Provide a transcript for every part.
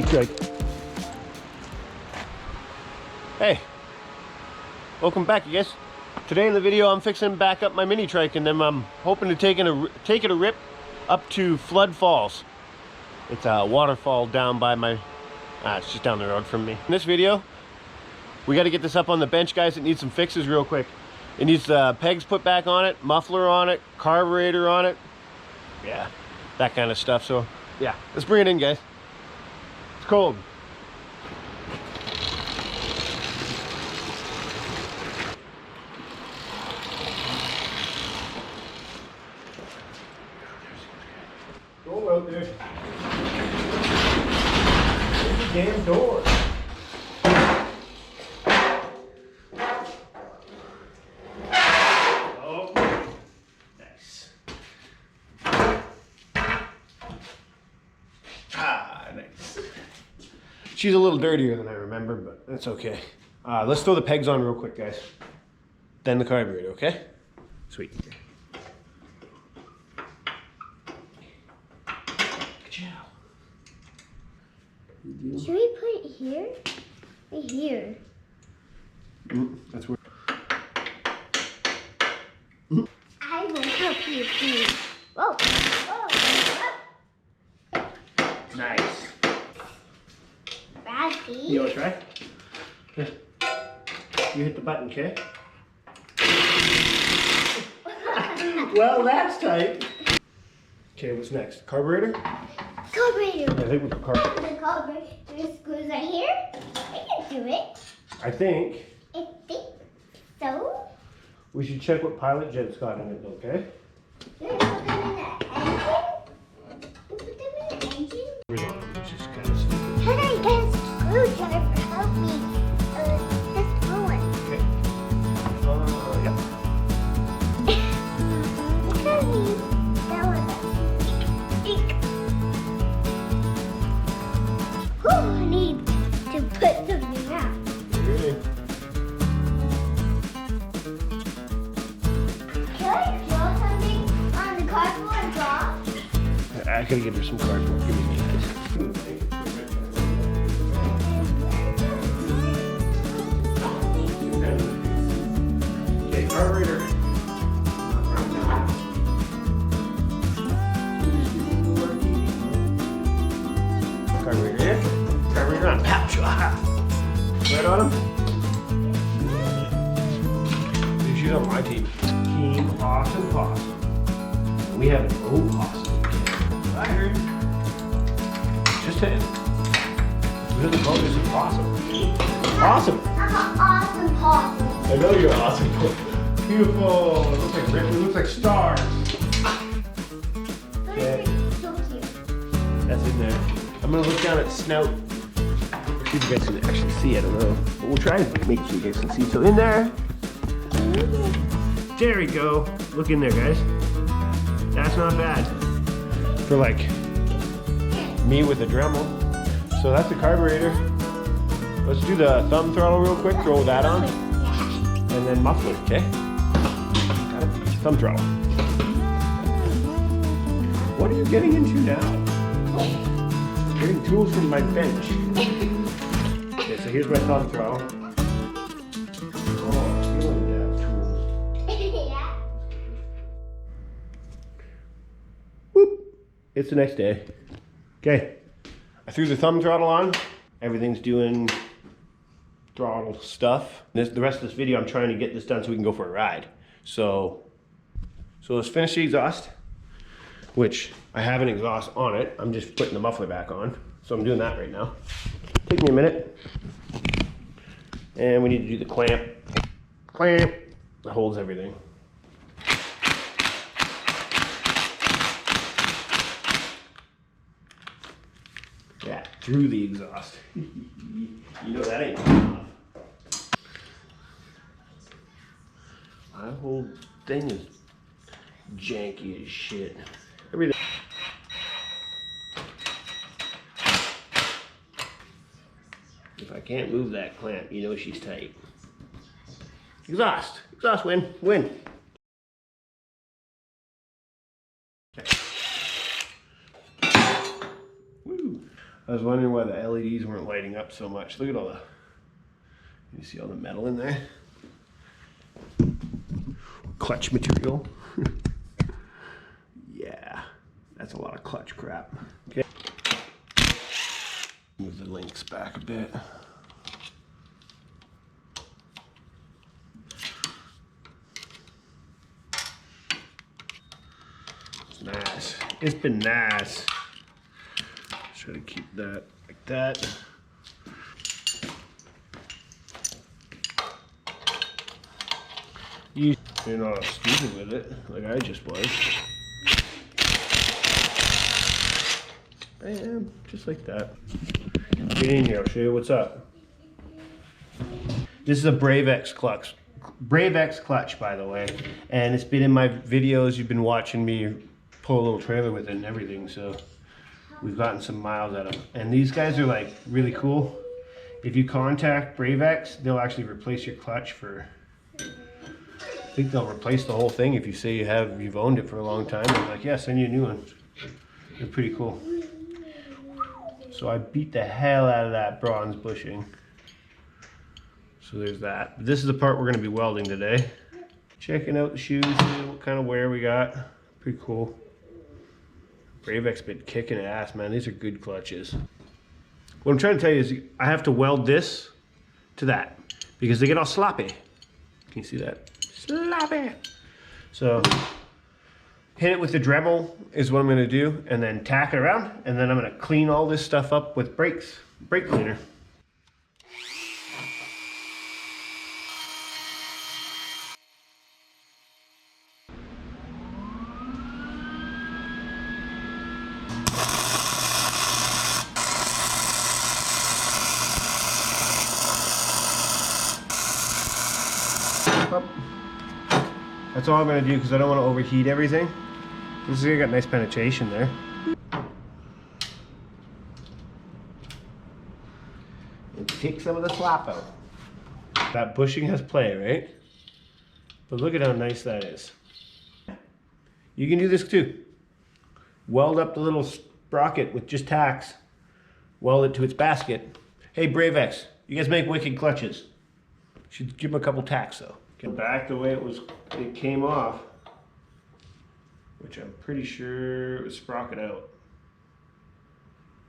Trike. Hey, welcome back, you guys. Today in the video, I'm fixing to back up my mini trike, and then I'm hoping to take it a rip up to Flood Falls. It's a waterfall down by my, it's just down the road from me. In this video, we got to get this up on the bench, guys. It needs some fixes real quick. It needs the pegs put back on it, muffler on it, carburetor on it. Yeah, that kind of stuff. So yeah, let's bring it in, guys. It's cold. Go out there. There's the damn door. Oh, nice. Ah, nice. She's a little dirtier than I remember, but that's okay. Let's throw the pegs on real quick, guys. Then the carburetor, okay? Sweet. Should we put it here? Right here. That's where. I will help you, please. Whoa. Whoa. Nice. Raffy. You want to try? Here. You hit the button, okay? Well, that's tight. Okay, what's next? Carburetor? Carburetor. I think we put carburetor. The carburetor screws right here. I can do it. I think I think so. we should check what pilot jet's got in it, okay? You're gonna put them in the engine? You put them in the engine? Which is kind of stupid. Can I get a screwdriver? Help me. Just throw it. Okay. Yeah. Because that was I need to put something out. Really? Can I draw something on the cardboard and draw? I gotta get her some cardboard. Give me a minute. Okay, carburetor. Carburetor here. Carburetor on. Pouch. Right on him. She's on my team. Team Awesome Possum. We have an old possum. I heard. Just hit. Who doesn't call this a possum? Awesome. I'm an awesome possum. I know you're awesome. Beautiful. It looks like it looks like stars. Okay. So cute. That's in there. I'm gonna look down at snout. See if you guys can actually see. I don't know. But we'll try and make it so you guys can see. So in there. There we go. Look in there, guys. That's not bad. For like me with a Dremel. So that's the carburetor. Let's do the thumb throttle real quick. Throw that on. And then muffler, okay? Got it. Thumb throttle. What are you getting into now? Getting tools from my bench. Okay, so here's my thumb throttle. Oh, I'm feeling that tool. Yeah. Whoop. It's the next day. Okay. I threw the thumb throttle on. Everything's doing throttle stuff. The rest of this video, I'm trying to get this done so we can go for a ride. So let's finish the exhaust, which I have an exhaust on it. I'm just putting the muffler back on. So I'm doing that right now. Take me a minute. And we need to do the clamp. Clamp that holds everything. Yeah, through the exhaust. You know that ain't enough. My whole thing is janky as shit. Everything. If I can't move that clamp, you know she's tight. Exhaust. Exhaust win. Win. Okay. Woo. I was wondering why the LEDs weren't lighting up so much. Look at all the, you see all the metal in there? Clutch material. Yeah, that's a lot of clutch crap. Okay. Move the links back a bit. It's nice. It's been nice. Try to keep that like that. You're not stupid with it, like I just was. I am, just like that. Get in here, I'll show you what's up. This is a Brave X clutch. Brave X clutch, by the way. And it's been in my videos, you've been watching me pull a little trailer with it and everything, so we've gotten some miles out of them. And these guys are like really cool. If you contact Brave X, they'll actually replace your clutch for, I think they'll replace the whole thing if you say you've owned it for a long time. They're like, yeah, send you a new one. They're pretty cool. So I beat the hell out of that bronze bushing. So there's that. This is the part we're gonna be welding today. Checking out the shoes, seeing what kind of wear we got. Pretty cool. Brave X been kicking ass, man. These are good clutches. What I'm trying to tell you is I have to weld this to that because they get all sloppy. Can you see that? Sloppy. So hit it with the Dremel is what I'm gonna do, and then tack it around, and then I'm gonna clean all this stuff up with brake cleaner. That's all I'm gonna do because I don't want to overheat everything. This is got nice penetration there. And take some of the slop out. That bushing has play, right? But look at how nice that is. You can do this too. Weld up the little sprocket with just tacks. Weld it to its basket. Hey, Brave X, you guys make wicked clutches. Should give them a couple tacks though. Get back the way it came off, which I'm pretty sure it was sprocket out.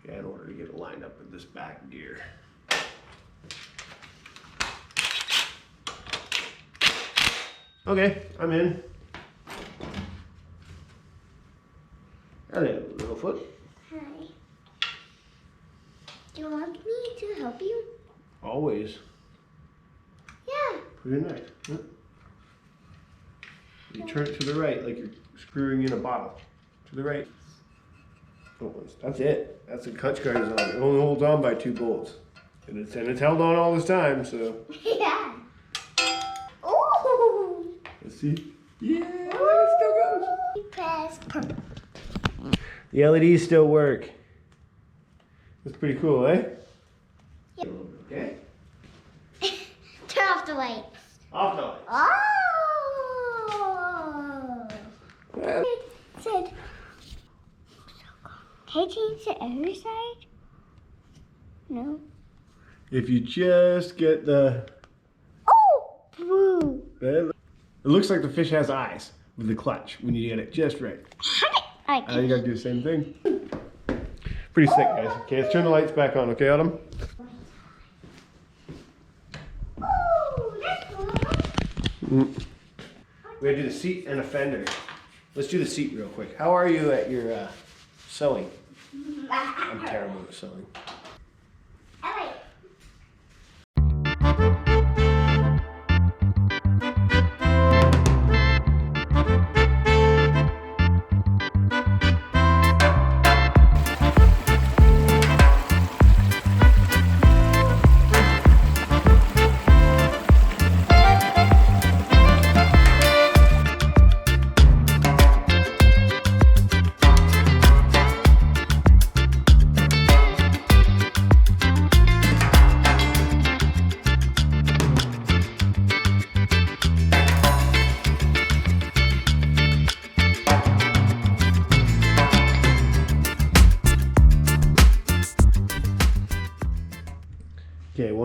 Yeah, in order to get it lined up with this back gear. Okay, I'm in. Hello, little foot. Hi. Do you want me to help you? Always. Yeah. Put it in there. Yeah. You turn it to the right like you're screwing in a bottle. To the right. Oh, that's it. That's the clutch guard is on. It only holds on by 2 bolts. And it's held on all this time, so. Yeah. Ooh. Let's see. Yeah, it still goes. Press. The LEDs still work. That's pretty cool, eh? Yep. Okay. Turn off the lights. Off the lights. Oh. Yeah. It said, can I change the other side? No. If you just get the... Oh! Blue. It looks like the fish has eyes with the clutch when you get it just right. I You gotta do the same thing. Pretty sick, guys. Okay, let's turn the lights back on, okay, Autumn? Oh, that's cool. We gotta do the seat and a fender. Let's do the seat real quick. How are you at your sewing? I'm terrible at sewing. All right.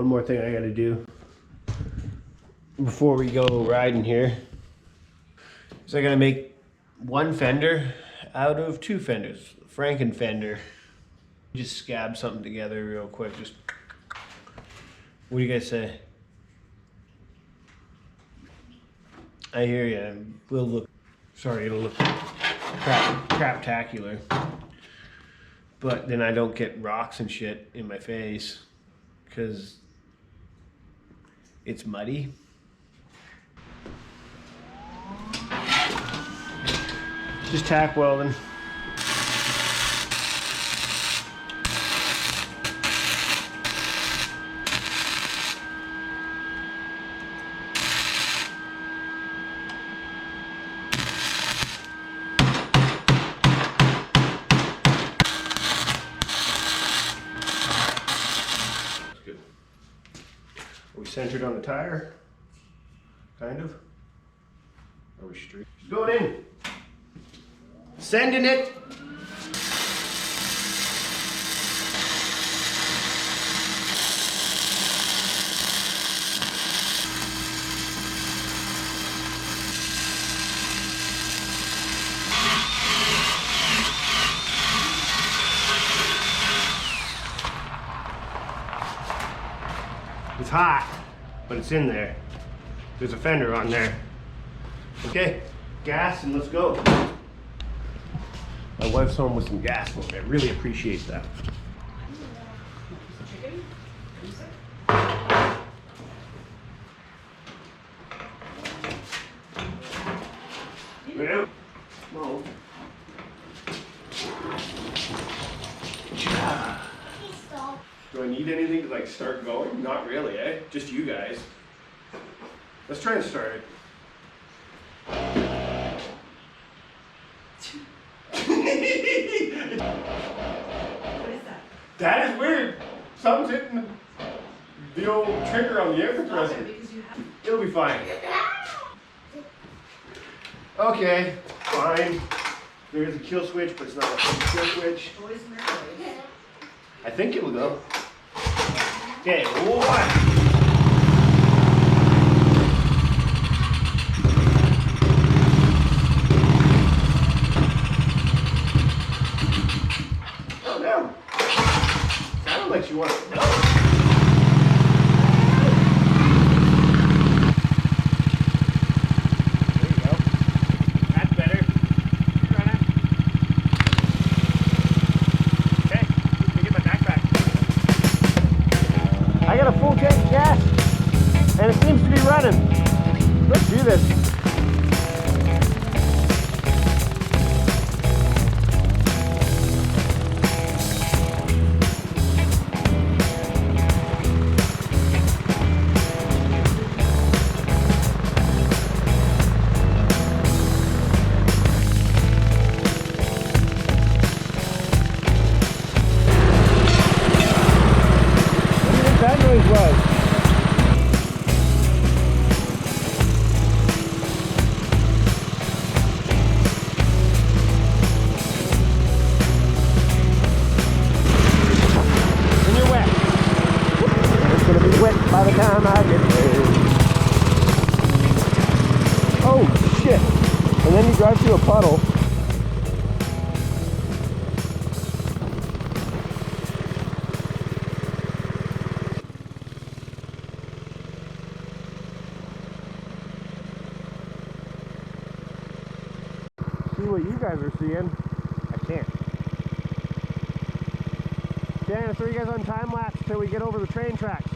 one more thing I gotta do before we go riding here. So I gotta make one fender out of two fenders. Franken fender. Just scab something together real quick. Just, what do you guys say? I hear you. Will look, sorry, it'll look craptacular. But then I don't get rocks and shit in my face because it's muddy. Just tack welding. Good. Are we centered on the tire? Kind of. Are we straight? Going in. Sending it. It's hot, but it's in there. There's a fender on there. Okay, gas and let's go. My wife's home with some gas for me. I really appreciate that. Well, no. Do I need anything to like start going? Not really, eh? Just you guys. Let's try and start it. What is that? That is weird. Something's hitting the old trigger on the air compressor. Because you have. It'll be fine. Okay, fine. There's a kill switch, but it's not a kill switch. Boys and girls. I think it will go. Okay, one. Oh no. Sounded like she wanted to go. There you go. That's better. Run it. Okay, let me get my backpack. I got a full tank of gas, and it seems to be running. Let's do this. That noise was. And you're wet. It's gonna be wet by the time I get there. Oh shit. And then you drive through a puddle. See what you guys are seeing. I can't. Okay, I'm gonna throw you guys on time lapse till we get over the train tracks.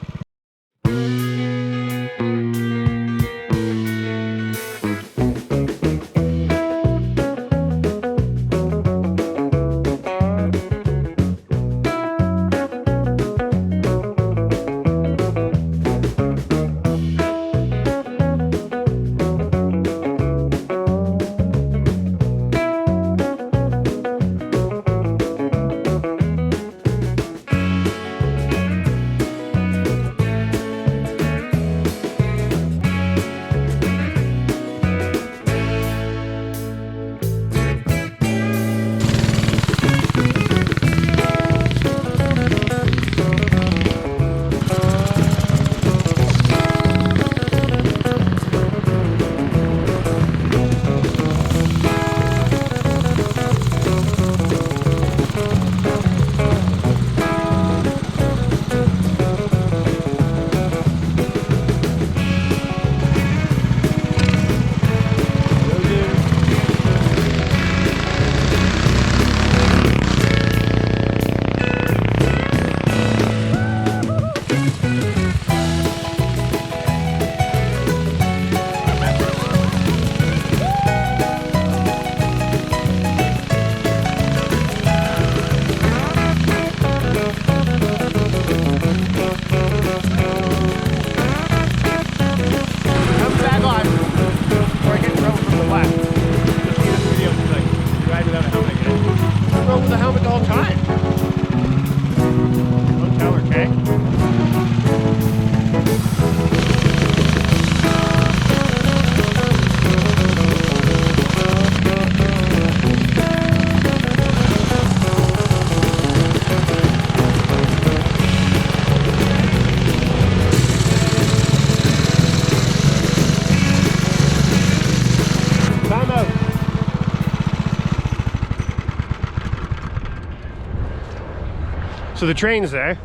So the train's there.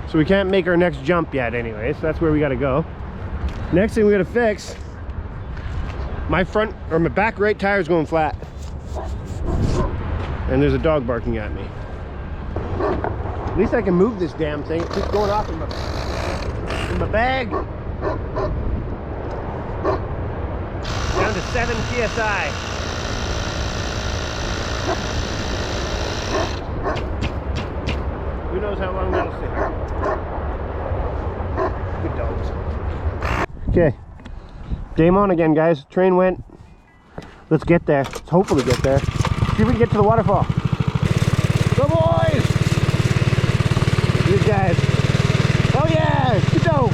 So we can't make our next jump yet anyway. So that's where we gotta go. Next thing we gotta fix, my front or my back right tire is going flat. And there's a dog barking at me. At least I can move this damn thing. It keeps going off in my bag. Down to 7 PSI. Who knows how long that'll sit. Good dogs. Okay. Game on again, guys. Train went. Let's get there. Let's hopefully get there. See if we can get to the waterfall. Go boys! These guys. Oh yeah! Good dog!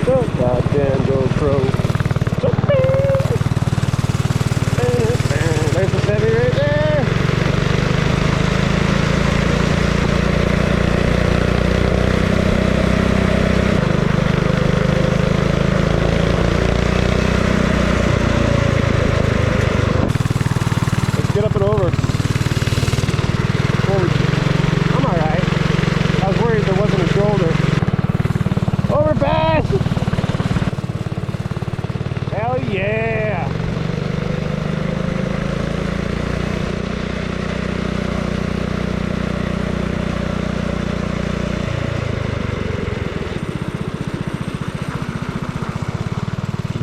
Oh goddamn GoPro. There's the heavy right there. Let's get up and over. I'm alright. I was worried there wasn't a shoulder. Overpass! Hell yeah!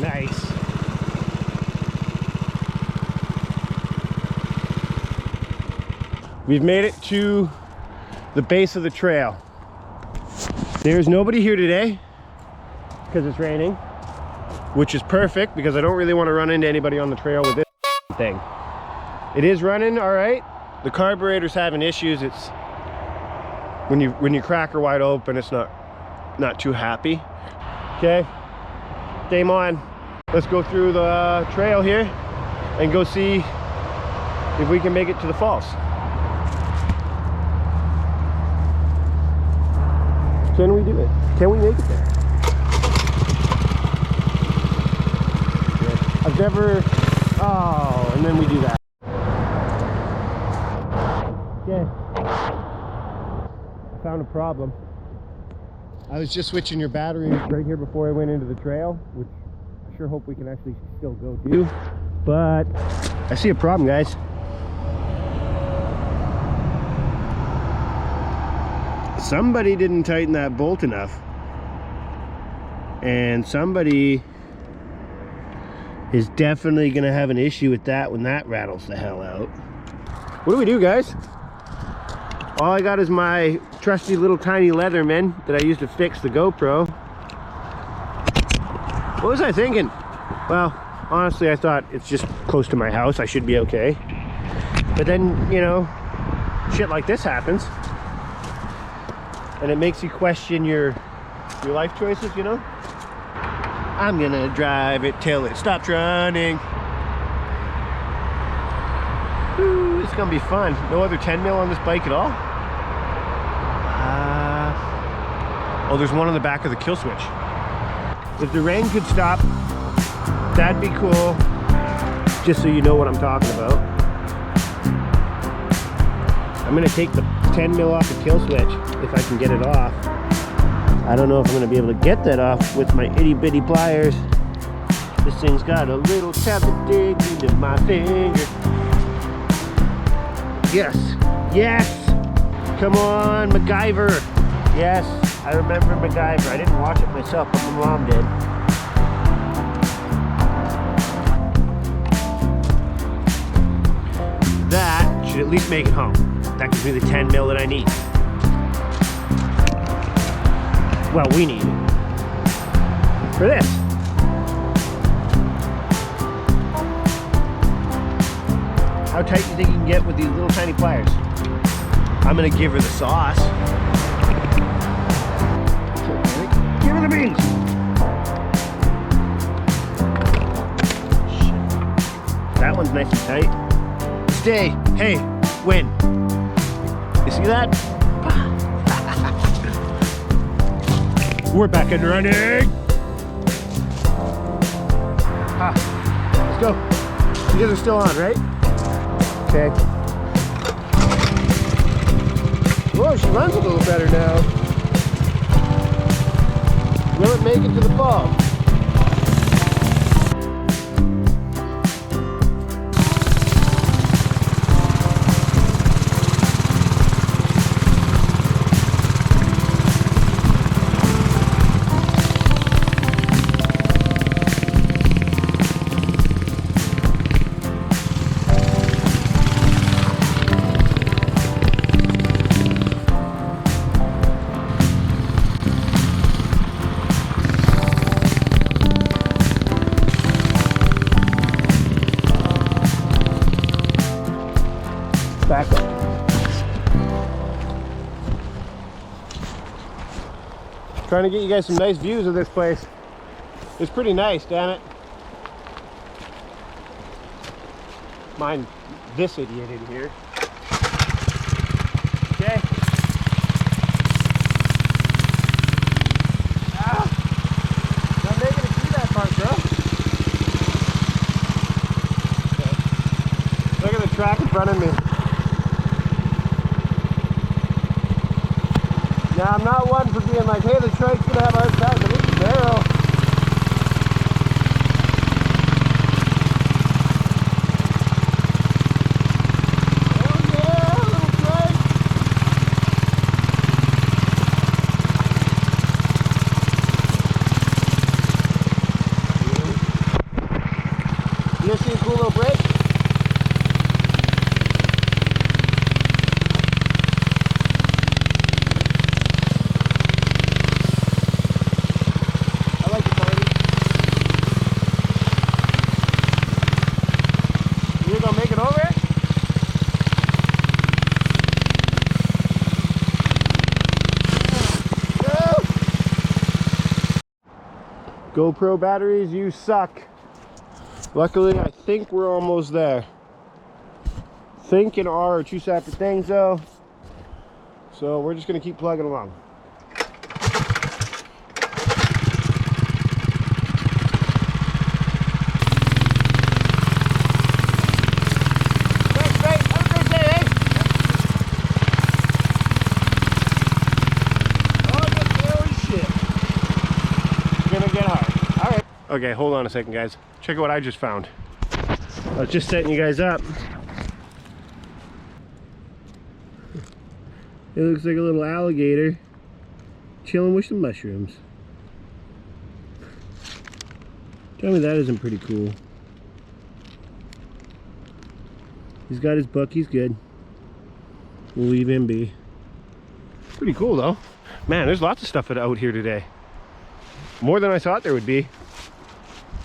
Nice. We've made it to the base of the trail. There's nobody here today because it's raining, which is perfect because I don't really want to run into anybody on the trail with this thing. It is running all right. The carburetor's having issues. It's when you crack her wide open, it's not too happy. Okay, game on. Let's go through the trail here and go see if we can make it to the falls. Can we do it? Can we make it there? Yeah. I've never... Oh, and then we do that. Okay. I found a problem. I was just switching your battery right here before I went into the trail, which I sure hope we can actually still go do. But I see a problem, guys. Somebody didn't tighten that bolt enough, and somebody is definitely gonna have an issue with that when that rattles the hell out. What do we do, guys? All I got is my trusty little tiny Leatherman that I used to fix the GoPro. What was I thinking? Well, honestly, I thought it's just close to my house, I should be okay. But then, you know, shit like this happens. And it makes you question your life choices, you know? I'm gonna drive it till it stops running. Ooh, it's gonna be fun. No other 10 mil on this bike at all? Oh, there's one on the back of the kill switch. If the rain could stop, that'd be cool. Just so you know what I'm talking about. I'm gonna take the 10 mil off the kill switch if I can get it off. I don't know if I'm gonna be able to get that off with my itty bitty pliers. This thing's got a little tap to dig into my finger. Yes, yes! Come on, MacGyver! Yes, I remember MacGyver. I didn't watch it myself, but my mom did. That should at least make it home. That gives me the 10 mil that I need. Well, we need it. For this. How tight do you think you can get with these little tiny pliers? I'm gonna give her the sauce. Give her the beans! Shit. That one's nice and tight. Stay. Hey, win. You see that? We're back and running. Let's go. You guys are still on, right? Okay. Whoa, she runs a little better now. Will it make it to the fall? Back up. Trying to get you guys some nice views of this place. It's pretty nice, damn it. Mind this idiot in here. Okay. Ah! Not making it through that part, bro. Okay. Look at the track in front of me. Now, I'm not one for being like, hey, the trike's gonna have a hard time, but it's narrow. Oh yeah, little trike. You guys see a cool little break? Make it over? GoPro batteries, you suck. Luckily, I think we're almost there. Think and R are two separate things though. So we're just gonna keep plugging along. Okay, hold on a second, guys. Check out what I just found. I was just setting you guys up. It looks like a little alligator chilling with some mushrooms. Tell me that isn't pretty cool. He's got his book, he's good. We'll leave him be. Pretty cool though. Man, there's lots of stuff out here today. More than I thought there would be.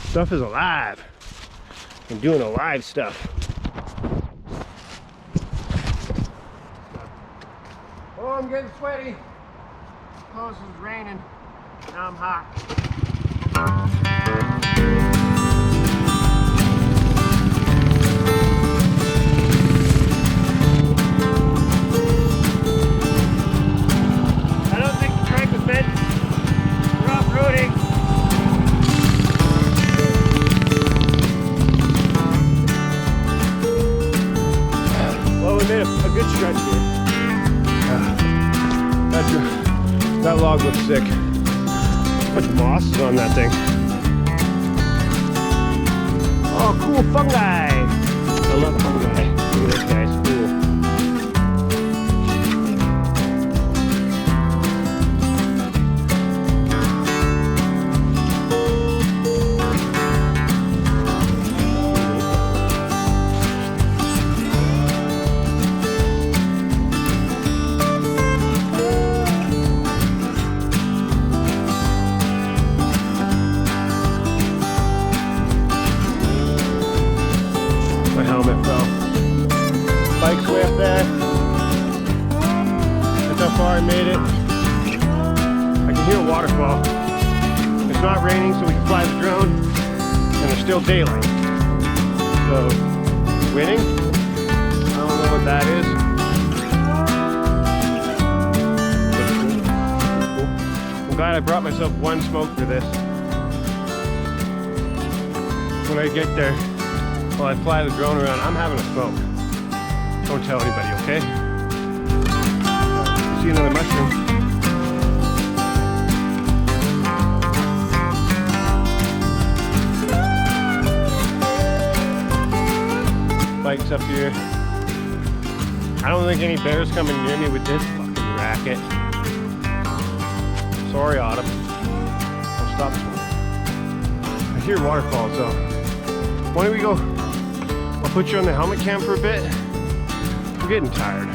Stuff is alive. I'm doing alive stuff. Oh, I'm getting sweaty. Oh, this is raining. Now I'm hot. I don't think the trike was meant for off-roading. Well, we made a good stretch here. That log looks sick. A bunch of moss is on that thing. Oh, cool fungi! I love fungi. Look at this, guys. Cool. My helmet fell. Bike's way up there. That's how far I made it. I can hear a waterfall. It's not raining, so we can fly the drone. And there's still daylight. So, winning? I don't know what that is. Cool. I'm glad I brought myself one smoke for this. When I get there, while I fly the drone around, I'm having a smoke. Don't tell anybody, okay? see another mushroom. Bikes up here. I don't think any bears coming near me with this fucking racket. Sorry, Autumn. I'll stop swimming. I hear Waterfall, so why don't we go? I'll put you on the helmet cam for a bit. I'm getting tired.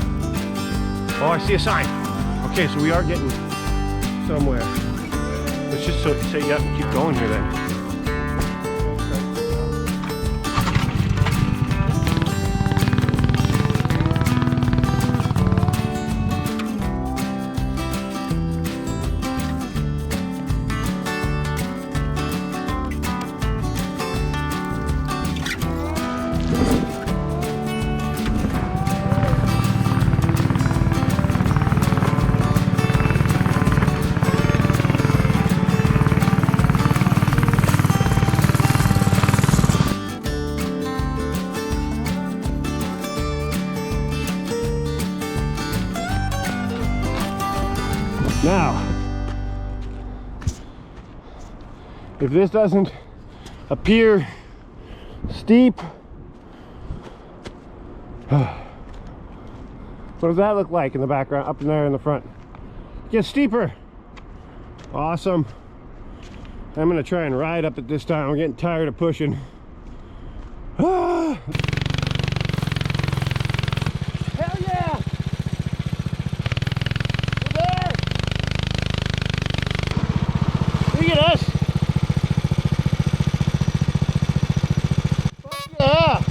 Oh, I see a sign. Okay, so we are getting somewhere. Let's just set you up and keep going here then. Now, if this doesn't appear steep, what does that look like in the background, up in there in the front? Get steeper. Awesome. I'm gonna try and ride up it this time. I'm getting tired of pushing. Ah. Hell yeah! Look at us! Fuck yeah!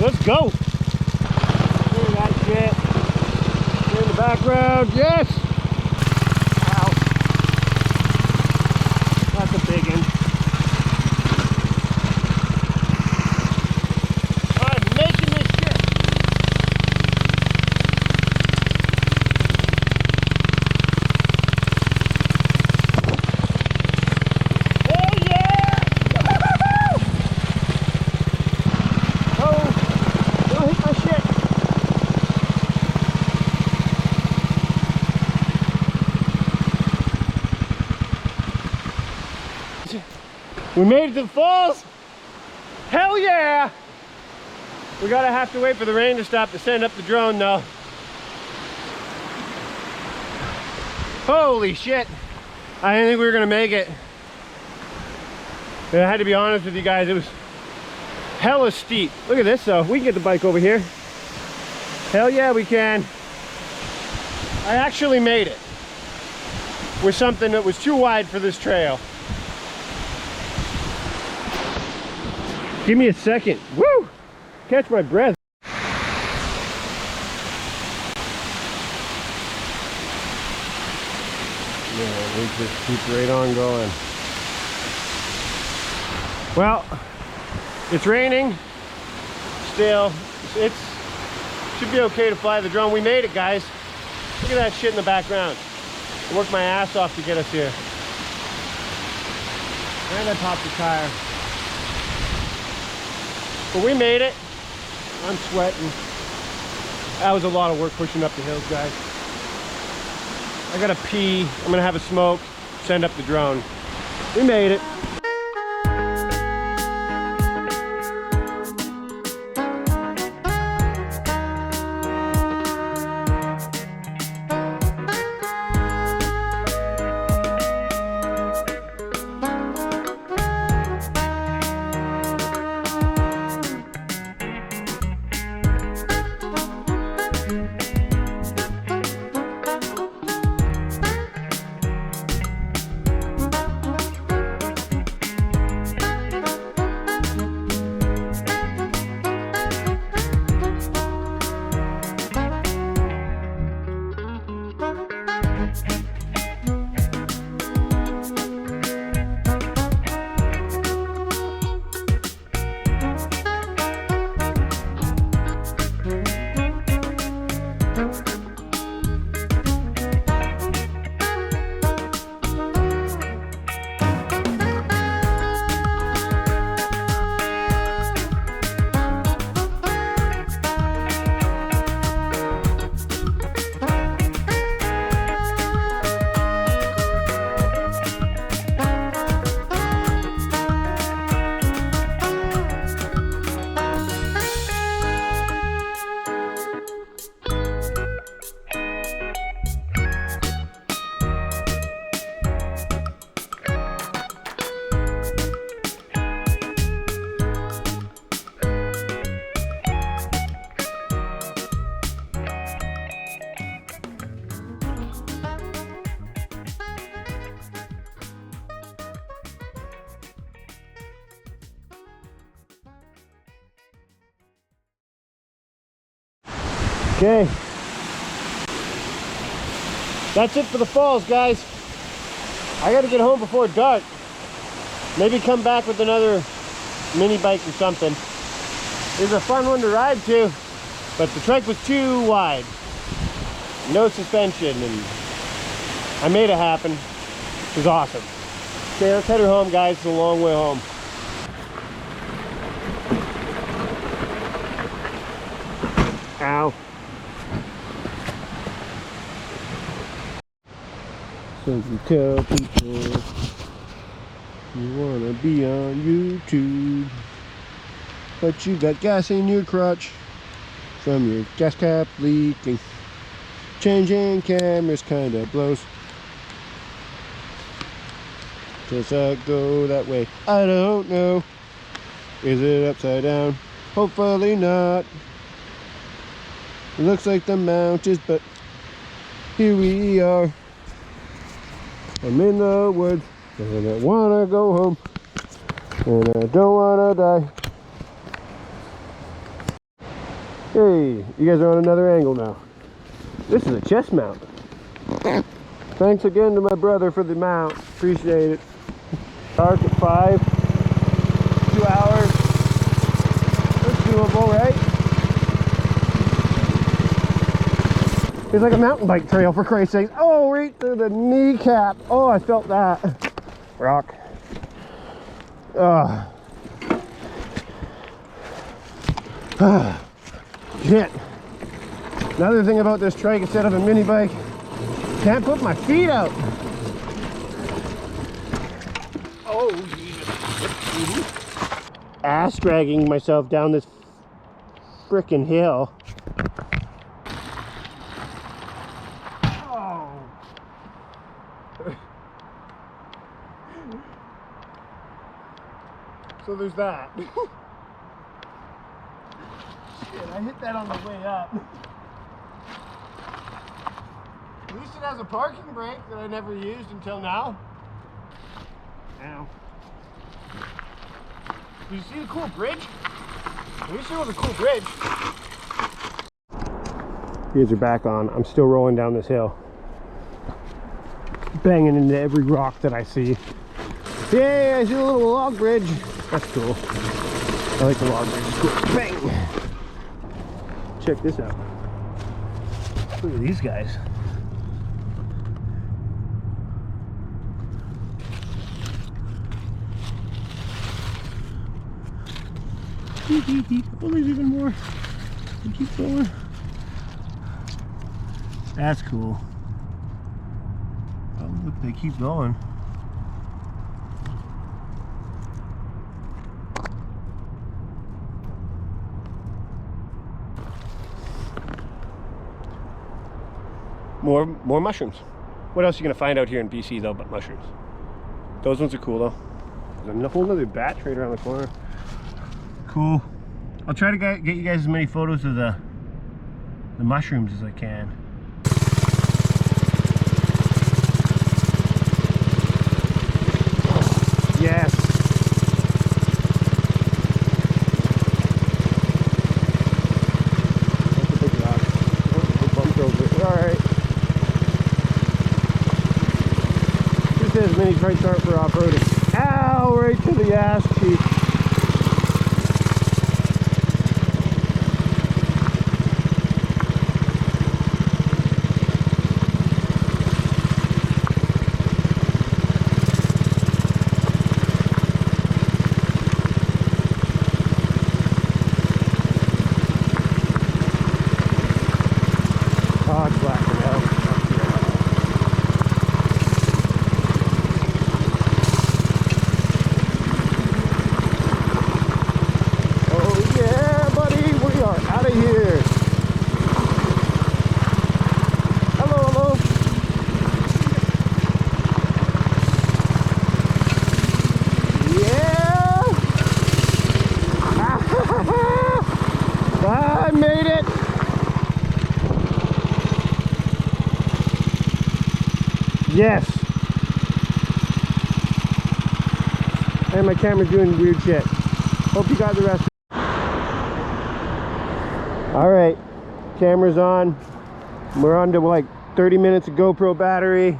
Let's go! Look at that shit. In the background, yes! Ow. That's a big one. I'm making this shit! We made it to the falls. Hell yeah! We gotta have to wait for the rain to stop to send up the drone though. Holy shit. I didn't think we were gonna make it. And I had to be honest with you guys, it was hella steep. Look at this though, we can get the bike over here. Hell yeah, we can. I actually made it with something that was too wide for this trail. Give me a second. Woo! Catch my breath. Yeah, we just keep right on going. Well, it's raining still. It should be okay to fly the drone. We made it, guys. Look at that shit in the background. I worked my ass off to get us here. And I popped the tire. But we made it. I'm sweating. That was a lot of work pushing up the hills, guys. I gotta pee. I'm gonna have a smoke, send up the drone. We made it. Okay. That's it for the falls, guys. I gotta get home before dark. Maybe come back with another mini bike or something. It was a fun one to ride too, but the trike was too wide. No suspension, and I made it happen. It was awesome. Okay, let's head her home, guys. It's a long way home. Ow. So you tell people you wanna be on YouTube, but you got gas in your crotch from your gas cap leaking. Changing cameras kinda blows. Does that go that way? I don't know. Is it upside down? Hopefully not. It looks like the mountains, but here we are. I'm in the woods, and I wanna go home, and I don't wanna die. Hey, you guys are on another angle now. This is a chest mount. Thanks again to my brother for the mount. Appreciate it. Dark at 5, 2 hours. That's doable, right? It's like a mountain bike trail, for Christ's sake. Oh, right to the kneecap. Oh, I felt that. Rock. Shit. Another thing about this trike, instead of a mini bike, can't put my feet out. Oh, Jesus. Ass dragging myself down this frickin' hill. Oh. So there's that. Shit, I hit that on the way up. At least it has a parking brake that I never used until now. Ow. Do you see the cool bridge? At least it was a cool bridge. Gears are back on. I'm still rolling down this hill. Banging into every rock that I see. Yay, I see a little log bridge. That's cool. I like the log bridge. It's cool. Bang! Check this out. Look at these guys. Oh, there's even more. Keep going. That's cool. Oh, look, they keep going. More mushrooms. What else are you gonna find out here in BC though but mushrooms? Those ones are cool though. There's a whole other batch right around the corner. Cool. I'll try to get you guys as many photos of the mushrooms as I can. Yes. That's a big rock. Oh, big bump over. All right. Who says mini trikes aren't for off-roading? Ow! Right to the ass cheek. Yes. And my camera's doing weird shit. Hope you got the rest. All right. Camera's on. We're on to like 30 minutes of GoPro battery.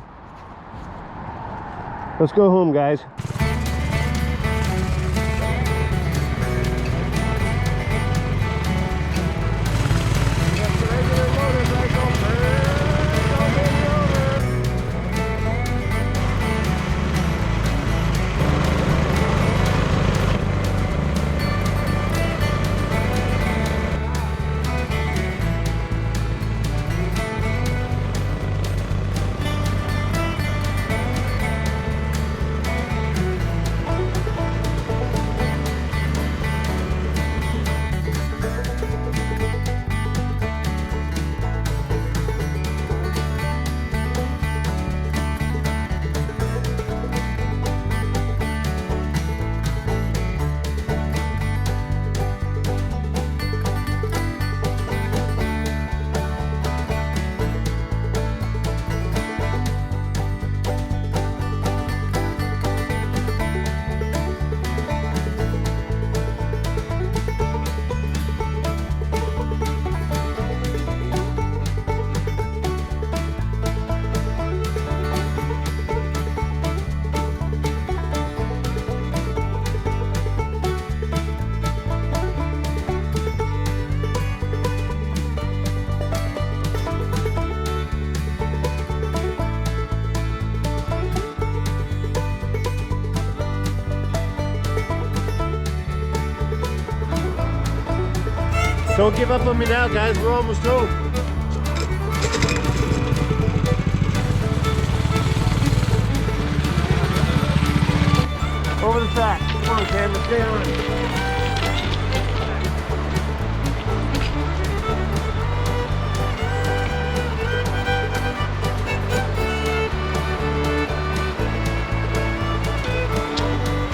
Let's go home, guys. Don't give up on me now, guys. We're almost home. Over the track. Come on, Cam. Let's stay on.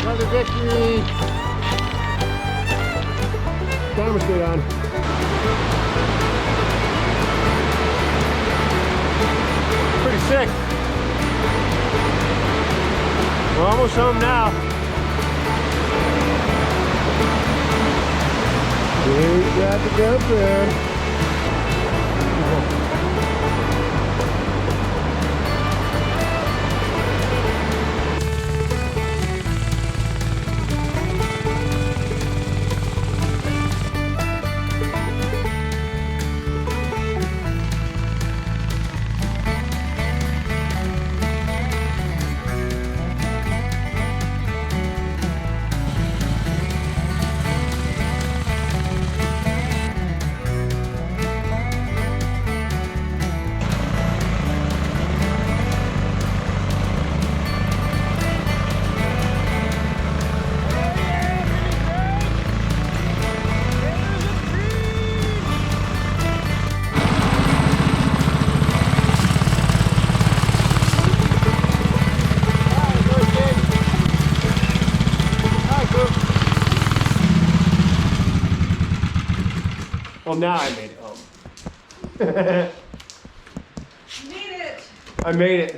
Another victory. Camera stay on. Pretty sick. We're almost home now. We got to go there. Well, now I made it home. You made it. I made it.